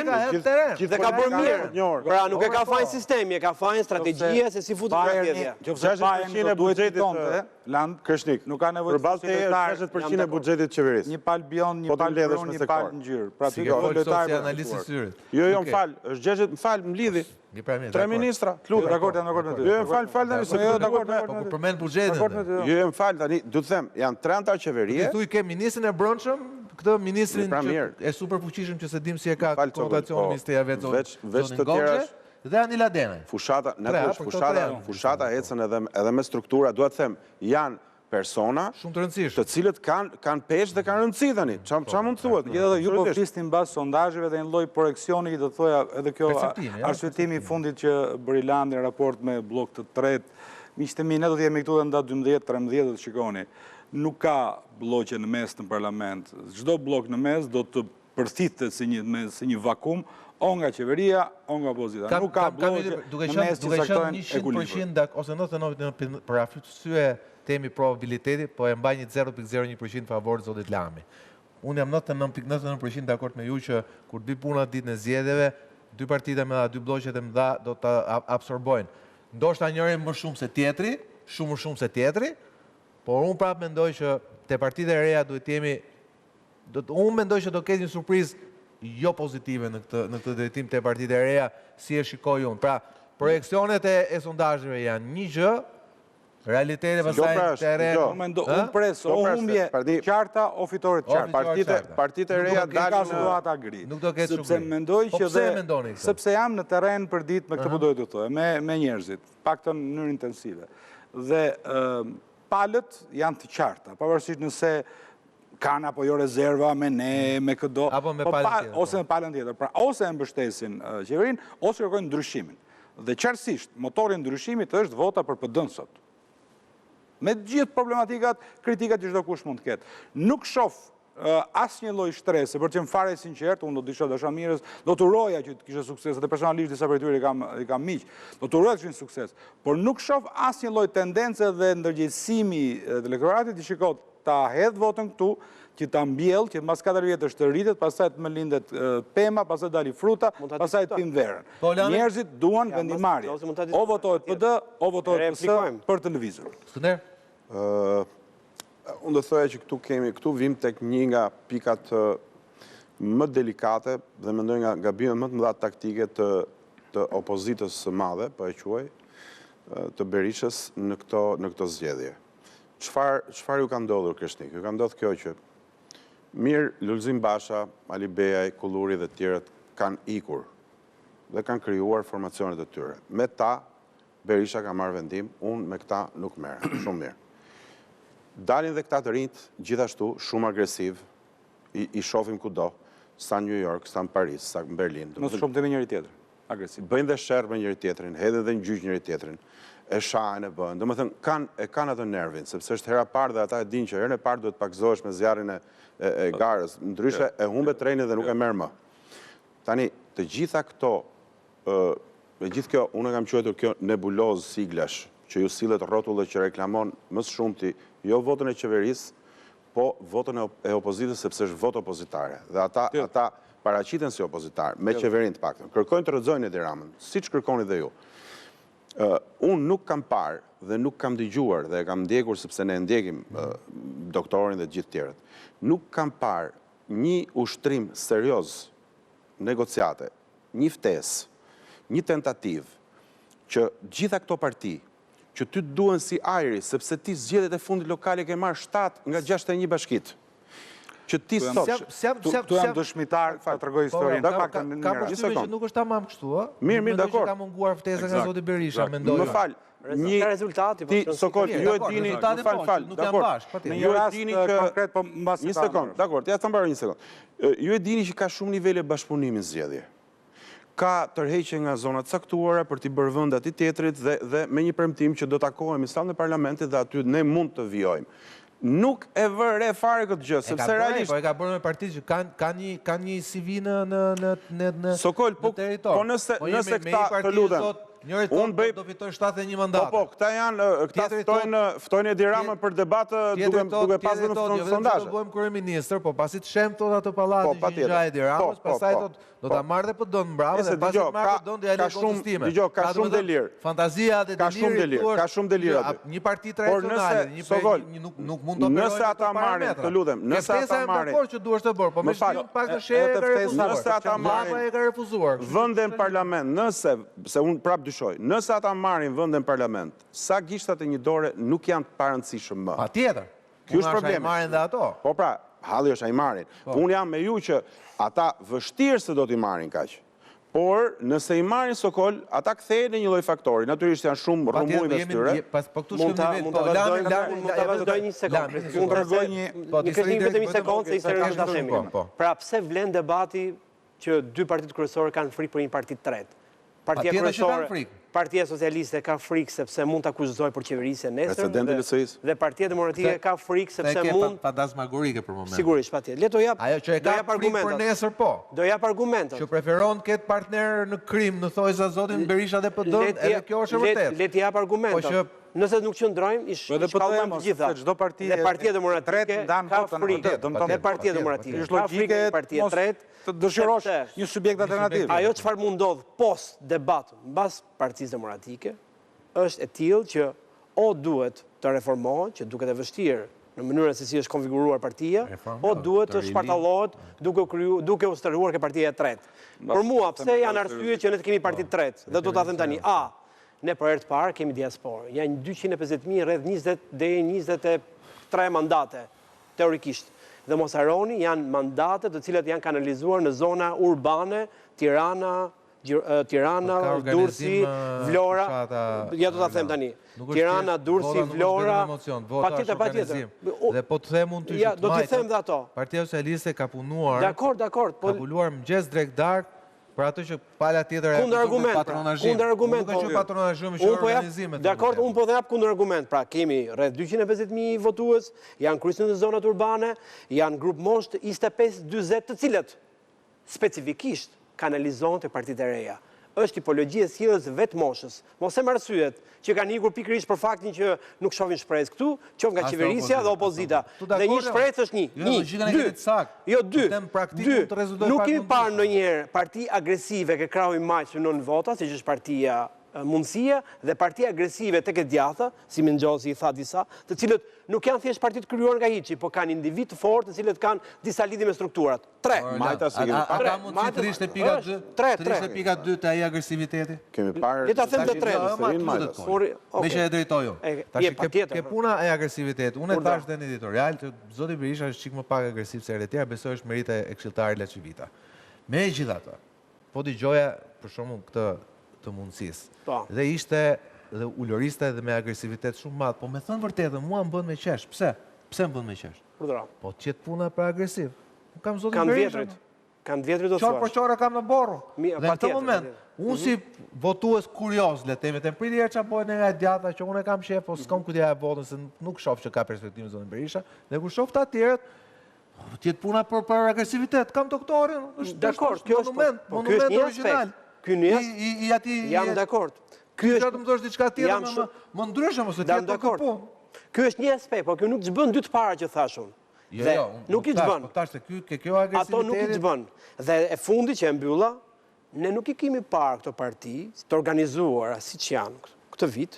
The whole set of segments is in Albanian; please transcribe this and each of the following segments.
dhe ka bërë mirë. Pra nuk e ka fajin sistemi, e ka fajin strategjia se si futet mbështetja. 60% e buxhetit Krishnik, nuk ka nevojë përballë te 60% e buxhetit qeverisë. Një palë bjon, një palë brun, një palë ngjyrë. Pra ti do lojtar analistë syrit. Jo, m'fal, është 60, m'fal, m'lidhi. Tre ministra, lutem. Dakord me ty. Jo, m'fal tani se dakord. Po përmend buxhetin. Jo, m'fal tani, do të them, janë 3 antar qeverie. Këtu i ke ministrin e brendshëm, këtë ministrin e superfuqishëm që se dim si e ka konotacionin Ministria e veç të tjera dhe Anil Adena. Fushata ecën edhe me struktura, duhet të them, janë persona të cilët kanë peshë dhe kanë rëndësi tani. Çfarë mund të thuhet? Gjithashtu ju po flisnin mbas sondazheve dhe një lloj projeksioni, do thoja edhe kjo arsyetimi i fundit që bëri Landi në raport me blok të tretë. Miqtë mi, ne do të jemi këtu dhe nda 12-13 do të shikoni. Nuk ka bloqe në mes në parlament. Çdo blok në mes do të përthithet si një vakum, o nga qeveria, o nga opozita. Nuk ka bloqe në mes që saktojnë ekuilibrin. Ose 99% për arsye temi probabiliteti, po e mbaj një 0.01% favor zotit Lami. Unë jam 99.99% dakord me ju që kur bëj puna ditën e zgjedhjeve, dy partitë me dy bloqet e mëdha do ta absorbojnë. Ndoshta njëri më shumë se tjetri, shumë më shumë se tjetri, por unë prapë mendoj që te partitë e reja duhet jemi, unë mendoj që do ketë një surprizë jo pozitive në këtë drejtim te partitë e reja, si e shikoj unë. Pra, projeksionet e sondazheve janë një gjë, realiteti pastaj terren. Unë pres, o humbje qarta o fitorit qarta. Partitë e reja dalin në situata gri. Nuk do ketë sepse mendoj që sepse jam në terren për ditë me këtë po doja të thoj, me njerëzit, paktën në mënyrë intensive. Dhe palët janë të qarta, pavarësisht nëse kanë apo jo rezerva me ne, me këdo, ose me palën tjetër. Pra, ose e mbështesin qeverin, ose kërkojnë ndryshimin. Dhe qartësisht, motori i ndryshimit është vota për PD-n sot. Me gjithë problematikat, kritikat që çdo kush mund të ketë. Nuk shoh asnjë lloj shtrese, për të qenë fare sinqert, unë do të disha Dashamirës, do të uroja që të kishte sukses, dhe personalisht disa prej tyre i kam miq, do të uroja që kishin sukses, por nuk shoh asnjë lloj tendence dhe ndërgjegjësimi të elektoratit që shikoj ta hedh votën këtu, që ta mbjell, që mbas 4 vjetësh të rritet, pastaj të më lindet pema, pastaj dali fruta, pastaj të pim verën. Njerëzit duan vendimarrje. O votohet PD, o votohet PS për të lëvizur. Skënder? Unë do thoya që këtu vim tek një nga pikat më delikate dhe mendoj nga gabimet më të mëdha taktike të opozitës së madhe, po e quaj, të Berishës në këto zgjedhje. Çfarë ju ka ndodhur Krishnik? Ju ka ndodhur kjo që mirë, Lulzim Basha, Ali Bejaj, Kulluri dhe tjerët kanë ikur dhe kanë krijuar formacionet e tyre. Me ta, Berisha ka marrë vendim, unë me këta nuk merrem, shumë mirë. Dalin dhe këta të rinjt, gjithashtu, shumë agresiv, i shohim kudo, sa në New York, sa në Paris, sa në Berlin. Mos shumë të me njëri tjetër, agresiv. Bëjnë dhe sherrë me njëri tjetrin, hedhin dhe në gjyq njëri tjetrin, e shajnë e bëjnë. Domethënë, kanë atë nervin, sepse është hera parë dhe ata e dinë që herën e parë duhet pakzohesh me zjarrin e garës, ndryshe e humbe trenin dhe nuk e merr më. Tani, të gjitha këto, me gjithë kjo, unë kam quajtur kjo nebulozë siglash, që ju sillet rrotull që reklamon më së shumti jo votën e qeverisë, po votën e opozitës sepse është votë opozitare. Dhe ata paraqiten si opozitar, me qeverin të paktën. Kërkojnë të rrëzojnë Edi Ramën, siç kërkoni dhe ju. Unë nuk kam parë dhe nuk kam dëgjuar dhe kam ndjekur sepse ne ndjekim doktorin dhe gjithë tjerët. Nuk kam parë një ushtrim serioz negociate, një ftesë, një tentativë që gjitha këto parti që ty duhen si ajri, sepse ti zgjedhjet e fundit lokale ke marrë 7 nga 61 bashkit. Që ti sot... Tu jam dëshmitar, të tregoj historinë. Ka përshtypjen që nuk është tamam kështu, ë? Mirë, dakor. Ka munguar ftesa nga zoti Berisha, mendoj. Më fal. Ka rezultati, ti Sokol, ju e dini, fal, dakor. Ju e dini që konkret po mbas një sekond, dakor, ja ta mbaroj një sekond. Ju e dini që ka shumë nivele bashkëpunimi në zgjedhje. Ka tërheqje nga zonat caktuara për t'i bërë vend atij tjetrit dhe me një premtim që do takohemi sallën e parlamentit dhe aty ne mund të vijojmë. Nuk e vëre fare këtë gjë, sepse realisht... Po e ka bërë me partitë që kanë një CV në Sokol, po nëse këta të lutem... njëri thotë do fitoj 71 mandate. Po, këta janë, këta ftojnë Edi Ramën për debatë duke pasur në sondazhe. Do bëjmë kryeministër, po pasi të shem thotë ato pallati që ngja Edi Ramës, pastaj thotë do ta marrë dhe pëdon mbrapa dhe pasi të marrë pëdon dhe jalë kontestime. Dgjoj, ka shumë delir. Fantazia dhe deliri. Ka shumë delir aty. Një parti tradicionale, nuk mund të operojë. Nëse ata marrin, të lutem, nëse ata marrin. Por që duhesh të bërë, po më shumë pak të shehë, nëse ata marrin, e ka refuzuar. Vende në parlament, nëse, se unë prap dyshoj, nëse ata marrin vende në parlament, sa gishtat e një dore nuk janë të parëndësishëm më. Patjetër. Ky është problemi. Marrin dhe ato. Po pra, halli është ai marrin. Unë jam me ju që ata vështirë se do t'i marrin kaq. Por, nëse i marrin Sokol, ata kthehen në një lloj faktori. Natyrisht janë shumë rrëmuj me shtyre. Po këtu shkëm nivel, po mund ta vazhdoj një sekondë. Unë tregoj një këshillim vetëm një sekondë se i seriozisht ta themi. Pra pse vlen debati që dy partitë kryesore kanë frikë për një parti të tretë? Partia kryesore, Partia Socialiste ka frikë sepse mund ta akuzojë për qeverisje nesër. Presidenti i LSI-s. Dhe Partia Demokratike ka frikë sepse mund fantasmagorike për momentin. Sigurisht, patjetër. Le të jap. Ajo që e ka frikë për nesër po. Do jap argumentet. Që preferon të ketë partner në krim, në thojza zotin Berisha dhe PD-n, edhe kjo është e vërtetë. Le të jap argumentet. Nëse nuk qëndrojmë, shkallëm të gjitha. Dhe Partia Demokratike ka frikë. Dhe Partia Demokratike ka frikë, Partia e tretë të dëshirosh një subjekt alternativ. Ajo çfarë mund ndodh post debat mbas Partisë Demokratike është e tillë që o duhet të reformohet, që duket e vështirë në mënyrën se si është konfiguruar partia, o duhet të shpartallohet duke u stërruar ke Partia e tretë. Për mua, pse janë arsyet që ne të kemi parti të tretë? Dhe do ta them tani, ne për herë të parë kemi diasporë. Janë 250.000 rreth 20 deri 23 mandate teorikisht. Dhe mos harroni, janë mandate të cilat janë kanalizuar në zona urbane, Tirana, Durrësi, Vlora. Ja do ta them tani. Tirana, Durrësi, Vlora. Patjetër. Dhe po të them unë ty që do t'i them dhe ato. Partia Socialiste ka punuar. Dakor. Ka punuar mëngjes drejt darkë për ato që pala tjetër e patronazhim. Kundër argument. Nuk është patronazhim, është organizime. Dakor, unë po dhe jap kundër argument. Pra, kemi rreth 250.000 votues, janë kryesin në zonat urbane, janë grup moshë 25-40 të cilët specifikisht kanalizohen te partitë e reja. Është tipologjia e sjelljes vetë moshës. Mos e marrësyet që kanë ikur pikërisht për faktin që nuk shohin shpresë këtu, qoftë nga qeverisja dhe opozita. Dhe një shpresë është dy. Nuk kemi parë ndonjëherë parti agresive ke krahu i majtë që në vota, siç është Partia Mundësia dhe parti agresive tek e djatha, si Mengjosi i tha disa, të cilët nuk janë thjesht parti të krijuar nga hiçi, po kanë individ të fortë, të cilët kanë disa lidhje me strukturat. 3. Majta si kemi parë. Ka mundësi 3.2 të ai agresiviteti? Kemi parë. Le ta them të tretë. Me që e drejtoju. Tash ke puna e agresivitetit. Unë e thash në editorial që zoti Berisha është çik më pak agresiv se herët e tjera, besoj është merite e këshilltarit Laçivita. Megjithatë, po dëgjoja për shkakun këtë të mundësisë. Dhe ishte dhe uloriste dhe me agresivitet shumë madh, po me thënë vërtetën, mua më bën me qesh. Pse? Pse më bën me qesh? Po qet puna për agresiv. Kam zotin Berisha. Kanë vjetrit do të thuash. Çfarë për çfarë kam në borru? Dhe në këtë moment, unë si votues kurioz, le të themi, të priti herë çfarë bëhet nga e djatha që unë kam shef, po s'kam kujtja e votën se nuk shoh që ka perspektivë zotin Berisha, dhe kur shoh të tjerët, qet puna për agresivitet. Kam doktorin, është monument origjinal. Jam dakord. Ky është të më thosh diçka tjetër më ndryshëm ose tjetër të punë. Ky është një aspekt, po kjo nuk ç'bën dy të para që thashun. Jo, nuk i ç'bën. Po tash se kjo agresiviteti. Ato nuk i ç'bën. Dhe e fundi që e mbylla, ne nuk i kemi parë këto parti të organizuara siç janë këtë vit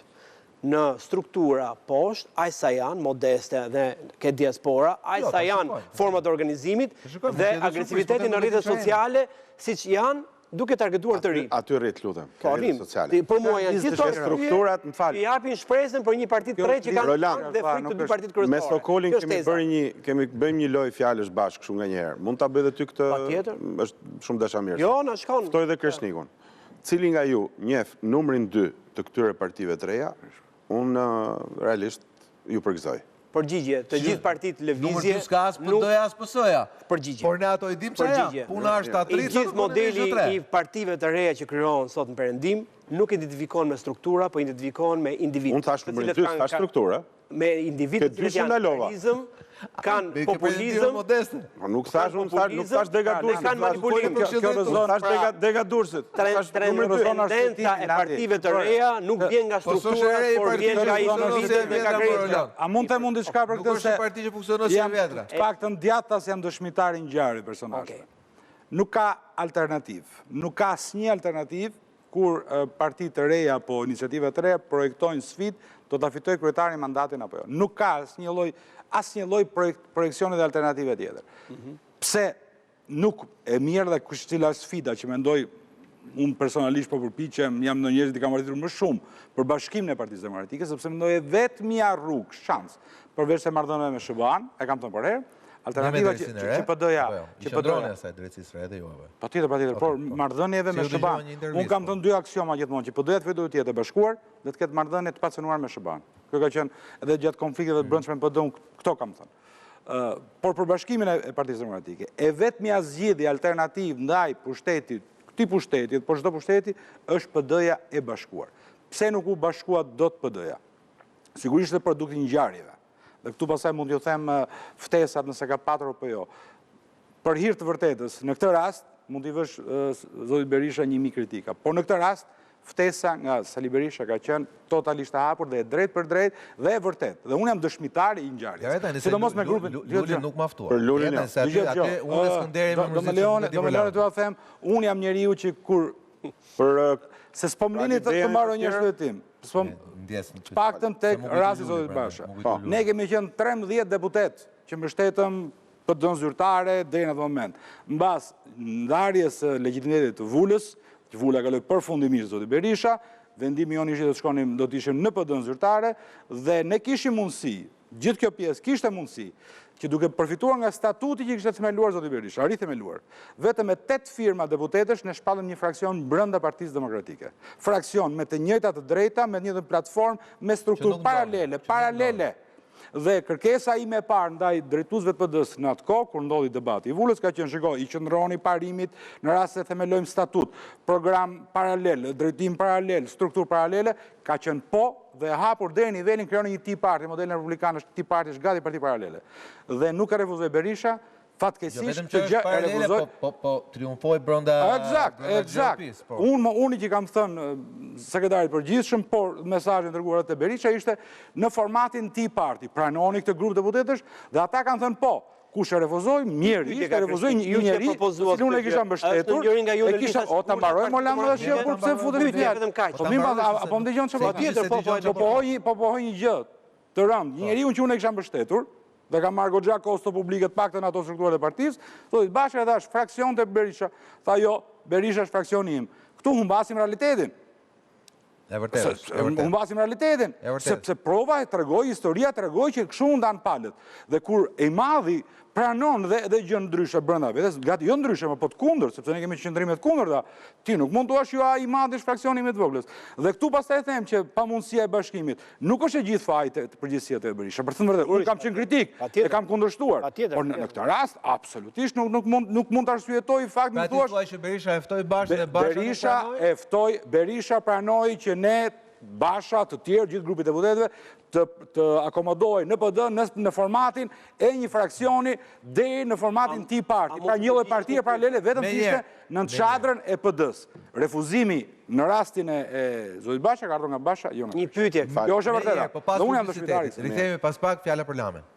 në struktura poshtë, aq sa janë modeste dhe ke diaspora, aq sa janë format e organizimit dhe agresiviteti në rrjetet sociale siç janë duke targetuar të ri. Aty rrit, lutem. Për mua janë gjithë strukturat, më fal. I japin shpresën për një parti të tretë që kanë dhe frikë të dy partitë kryesore. Me Sokolin kemi bëjmë një lojë fjalësh bashkë kështu nganjëherë. Mund ta bëj edhe ty këtë? Është shumë dashamirë. Jo, na shkon. Ftoj edhe Kreshnikun. Cili nga ju njeh numrin 2 të këtyre partive të reja? Unë realisht ju përgëzoj. Përgjigje, të gjithë partitë lëvizje. Numër 2 s'ka as PD-ja as PS-ja. Përgjigje. Por ne ato i dim çfarë janë. Puna është ta I gjithë modeli i partive të reja që krijohen sot në Perëndim nuk identifikon me struktura, po identifikon me individ. Unë thash numërin 2, thash struktura. Me individ të cilët janë populizëm, kanë populizëm. Nuk thash, nuk thash Dega Durrësit. Kanë manipulim. Thash Dega Durrësit. Trendenta e partive të reja nuk vjen nga struktura, por vjen nga individët dhe nga krejtë. A mund të mund diçka për këtë se jam të paktën djathtas janë dëshmitari i ngjarjes personazheve. Nuk ka alternativë. Nuk ka asnjë alternativë kur partitë të reja apo iniciativat të reja projektojnë sfidë do ta fitojë kryetari mandatin apo jo. Nuk ka asnjë lloj projeksioni dhe alternative tjetër. Pse nuk e mirë dhe kush cila sfida që mendoj unë personalisht po përpiqem, jam në njerëzit i kam arritur më shumë për bashkimin e Partisë Demokratike, sepse mendoj e vetmja rrugë, shans, përveç se marrëdhënieve me SBA-n, e kam thënë për herë, alternativa që PD-ja, që PD-ja asaj drejtësisë re edhe juve. Patjetër, por marrëdhënieve me SBA-n. Unë kam thënë dy aksioma gjithmonë që PD-ja të vetë të jetë e bashkuar dhe të ketë marrëdhënie të pacënuar me SBA-n. Kjo ka qenë edhe gjatë konflikteve të brendshme në PD, këto kam thënë. Por për bashkimin e Partisë Demokratike, e vetmja zgjidhje alternativë ndaj pushtetit, këtij pushtetit, por çdo pushteti është PD-ja e bashkuar. Pse nuk u bashkua dot PD-ja? Sigurisht është produkti i ngjarjeve. Dhe këtu pasaj mund t'ju them ftesat nëse ka patur apo jo. Për hir të vërtetës, në këtë rast mund t'i vësh zoti Berisha 1000 kritika, por në këtë rast ftesa nga Sali Berisha ka qenë totalisht e hapur dhe e drejt për drejt dhe e vërtet. Dhe unë jam dëshmitar i ngjarjes. Sidomos me grupin Luli nuk maftuar. Për Lulin unë Skënderi do më lejon t'ju them, unë jam njeriu që kur se s'po më lini të mbaroj një shëtim. Paktën tek rasti zotit Basha. Ne kemi qenë 13 deputet që mbështetëm PD-n zyrtare deri në atë moment. Mbas ndarjes së legitimitetit të Vulës, që Vula kaloi përfundimisht zoti Berisha, vendimi jonë ishte do të ishim në PD-n zyrtare dhe ne kishim mundësi, gjithë kjo pjesë kishte mundësi që duke përfituar nga statuti që kishte themeluar zoti Berisha, rithemeluar, vetëm me 8 firma deputetësh ne shpallëm një fraksion brenda Partisë Demokratike. Fraksion me të njëjtat të drejta, me të njëjtën platformë, me strukturë paralele. Dhe kërkesa ime e parë ndaj drejtuesve të PD-s në atë kohë, kur ndodhi debati i Vulës, ka qenë shikoj, i qëndroni parimit në rast se themelojmë statut, program paralel, drejtim paralel, strukturë paralele, ka qenë po dhe hapur deri në nivelin krijoni një Tea Party, modelin republikan është Tea Party, është gati parti paralele. Dhe nuk e refuzoi Berisha, fatkeqësisht që gjë e refuzoi, po triumfoi brenda. Eksakt. Unë që kam thënë sekretarit përgjithshëm, por mesazhin dërguar te Berisha ishte në formatin Tea Party. Pranoni këtë grup deputetësh dhe ata kanë thënë po. Kush e refuzoi? Mirë, ishte refuzoi një njeri, cilin unë e kisha mbështetur. E kisha, o ta mbaroj më lamë dhe kur pse futemi fjalë. Po mirë, apo më dëgjon çfarë? Po pohoj një gjë të rëndë. Një njeriu që unë e kisha mbështetur, dhe ka marrë goxha kosto publike të paktën ato strukturat e partisë, thotë Basha thash fraksion të Berisha, tha jo, Berisha është fraksioni im. Këtu humbasim realitetin. Humbasim realitetin, sepse prova e tregoj, historia tregoj që kështu ndan palët. Dhe kur e madhi pranon dhe gjë ndryshe brenda vetes, gati jo ndryshe, por të kundërt, sepse ne kemi qendrime të kundërta. Ti nuk mund thua që ai i madh është fraksioni më të voglës. Dhe këtu pastaj them që pamundësia e bashkimit nuk është e gjithë faji të përgjithësia të Berisha. Për të thënë vërtet, unë kam qenë kritik, e kam kundërshtuar. Por në këtë rast absolutisht nuk mund të arsyetoj faktin që thua që Berisha e ftoi Bashën dhe Berisha pranoi që ne Basha, të tjerë, gjithë grupit e deputetëve, të akomodoj në PD në formatin e një fraksioni deri në formatin Tea Party. Pra një lloj partie paralele vetëm ishte në çadrën e PD-s. Refuzimi në rastin e zotit Basha, ka ardhur nga Basha, jo nga. Një pyetje. Kjo është e vërtetë. Dhe unë jam dëshmitari. Rikthehemi pas pak fjala për Lamen.